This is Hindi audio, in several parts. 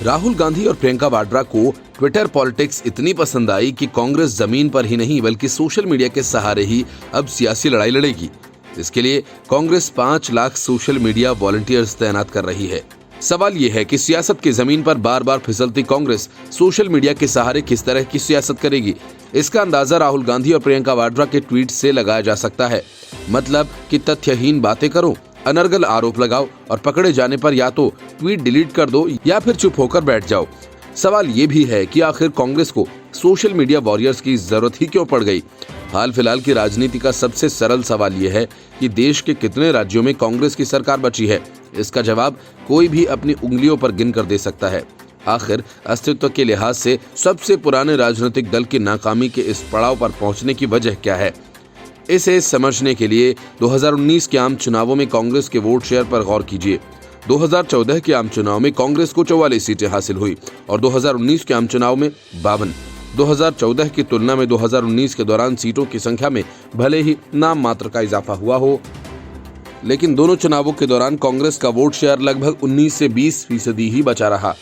राहुल गांधी और प्रियंका वाड्रा को ट्विटर पॉलिटिक्स इतनी पसंद आई कि कांग्रेस जमीन पर ही नहीं बल्कि सोशल मीडिया के सहारे ही अब सियासी लड़ाई लड़ेगी। इसके लिए Congress 5 lakh social media volunteers तैनात कर रही है। सवाल ये है कि सियासत की जमीन पर बार बार फिसलती कांग्रेस सोशल मीडिया के सहारे किस तरह की सियासत करेगी। इसका अंदाजा राहुल गांधी और प्रियंका वाड्रा के ट्वीट से लगाया जा सकता है। मतलब कि तथ्यहीन बातें करो, अनर्गल आरोप लगाओ और पकड़े जाने पर या तो ट्वीट डिलीट कर दो या फिर चुप होकर बैठ जाओ। सवाल ये भी है कि आखिर कांग्रेस को सोशल मीडिया वॉरियर्स की जरूरत ही क्यों पड़ गई। हाल फिलहाल की राजनीति का सबसे सरल सवाल यह है कि देश के कितने राज्यों में कांग्रेस की सरकार बची है। इसका जवाब कोई भी अपनी उंगलियों पर गिन कर दे सकता है। आखिर अस्तित्व के लिहाज से सबसे पुराने राजनीतिक दल की नाकामी के इस पड़ाव पर पहुंचने की वजह क्या है, इसे समझने के लिए 2019 के आम चुनावों में कांग्रेस के वोट शेयर पर गौर कीजिए। 2014 के आम चुनाव में कांग्रेस को 44 सीटें हासिल हुई और 2019 के आम चुनाव में 52। 2014 की तुलना में 2019 के दौरान सीटों की संख्या में भले ही नाम मात्र का इजाफा हुआ हो, लेकिन दोनों चुनावों के दौरान कांग्रेस का वोट शेयर लगभग 19 से 20% ही बचा रहा।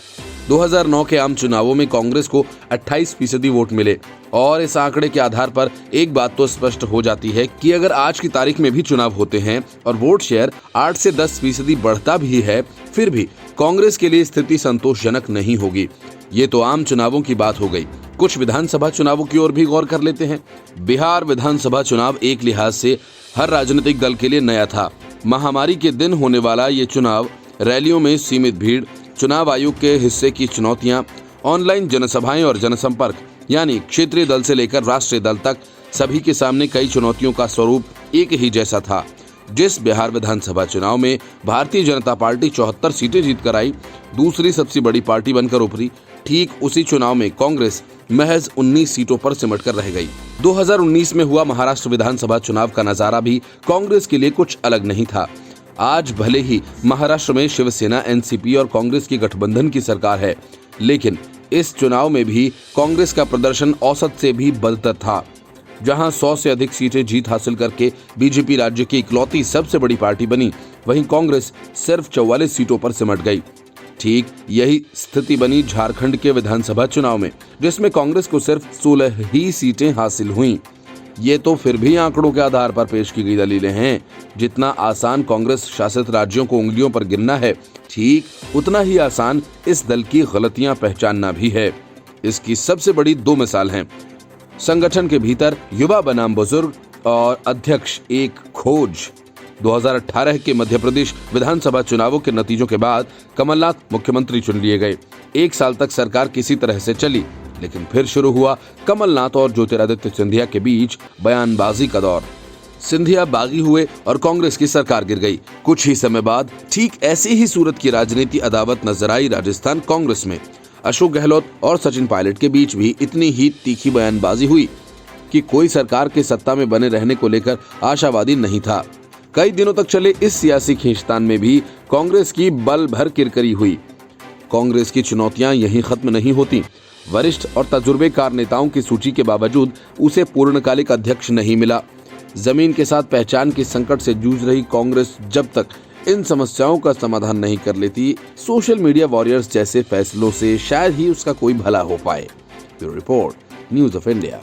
2009 के आम चुनावों में कांग्रेस को 28% वोट मिले और इस आंकड़े के आधार पर एक बात तो स्पष्ट हो जाती है कि अगर आज की तारीख में भी चुनाव होते हैं और वोट शेयर 8 से 10% बढ़ता भी है, फिर भी कांग्रेस के लिए स्थिति संतोषजनक नहीं होगी। ये तो आम चुनावों की बात हो गई। कुछ विधानसभा चुनावों की ओर भी गौर कर लेते हैं। बिहार विधानसभा चुनाव एक लिहाज से हर राजनीतिक दल के लिए नया था। महामारी के दिन होने वाला ये चुनाव, रैलियों में सीमित भीड़, चुनाव आयोग के हिस्से की चुनौतियां, ऑनलाइन जनसभाएं और जनसंपर्क, यानी क्षेत्रीय दल से लेकर राष्ट्रीय दल तक सभी के सामने कई चुनौतियों का स्वरूप एक ही जैसा था। जिस बिहार विधानसभा चुनाव में भारतीय जनता पार्टी 74 सीटें जीतकर आई, दूसरी सबसे बड़ी पार्टी बनकर उभरी, ठीक उसी चुनाव में कांग्रेस महज 19 सीटों पर सिमट कर रह गई। 2019 में हुआ महाराष्ट्र विधानसभा चुनाव का नजारा भी कांग्रेस के लिए कुछ अलग नहीं था। आज भले ही महाराष्ट्र में शिवसेना, एनसीपी और कांग्रेस की गठबंधन की सरकार है, लेकिन इस चुनाव में भी कांग्रेस का प्रदर्शन औसत से भी बदतर था। जहां 100 से अधिक सीटें जीत हासिल करके बीजेपी राज्य की इकलौती सबसे बड़ी पार्टी बनी, वहीं कांग्रेस सिर्फ 44 सीटों पर सिमट गई। ठीक यही स्थिति बनी झारखंड के विधानसभा चुनाव में, जिसमें कांग्रेस को सिर्फ 16 ही सीटें हासिल हुईं। ये तो फिर भी आंकड़ों के आधार पर पेश की गई दलीलें हैं। जितना आसान कांग्रेस शासित राज्यों को उंगलियों पर गिनना है, ठीक उतना ही आसान इस दल की गलतियां पहचानना भी है। इसकी सबसे बड़ी 2 मिसाल हैं। संगठन के भीतर युवा बनाम बुजुर्ग और अध्यक्ष एक खोज। 2018 के मध्य प्रदेश विधानसभा चुनावों के नतीजों के बाद कमलनाथ मुख्यमंत्री चुन लिए गए। 1 साल तक सरकार किसी तरह से चली, लेकिन फिर शुरू हुआ कमलनाथ और ज्योतिरादित्य सिंधिया के बीच बयानबाजी का दौर। सिंधिया बागी हुए और कांग्रेस की सरकार गिर गई। कुछ ही समय बाद ठीक ऐसी ही सूरत की राजनीति अदावत नजर आई राजस्थान कांग्रेस में। अशोक गहलोत और सचिन पायलट के बीच भी इतनी ही तीखी बयानबाजी हुई कि कोई सरकार के सत्ता में बने रहने को लेकर आशावादी नहीं था। कई दिनों तक चले इस सियासी खींचतान में भी कांग्रेस की बल भर किरकिरी हुई। कांग्रेस की चुनौतियां यहीं खत्म नहीं होती। वरिष्ठ और तजुर्बेकार नेताओं की सूची के बावजूद उसे पूर्णकालिक अध्यक्ष नहीं मिला। जमीन के साथ पहचान के संकट से जूझ रही कांग्रेस जब तक इन समस्याओं का समाधान नहीं कर लेती, सोशल मीडिया वॉरियर्स जैसे फैसलों से शायद ही उसका कोई भला हो पाए। Bureau report, news of India.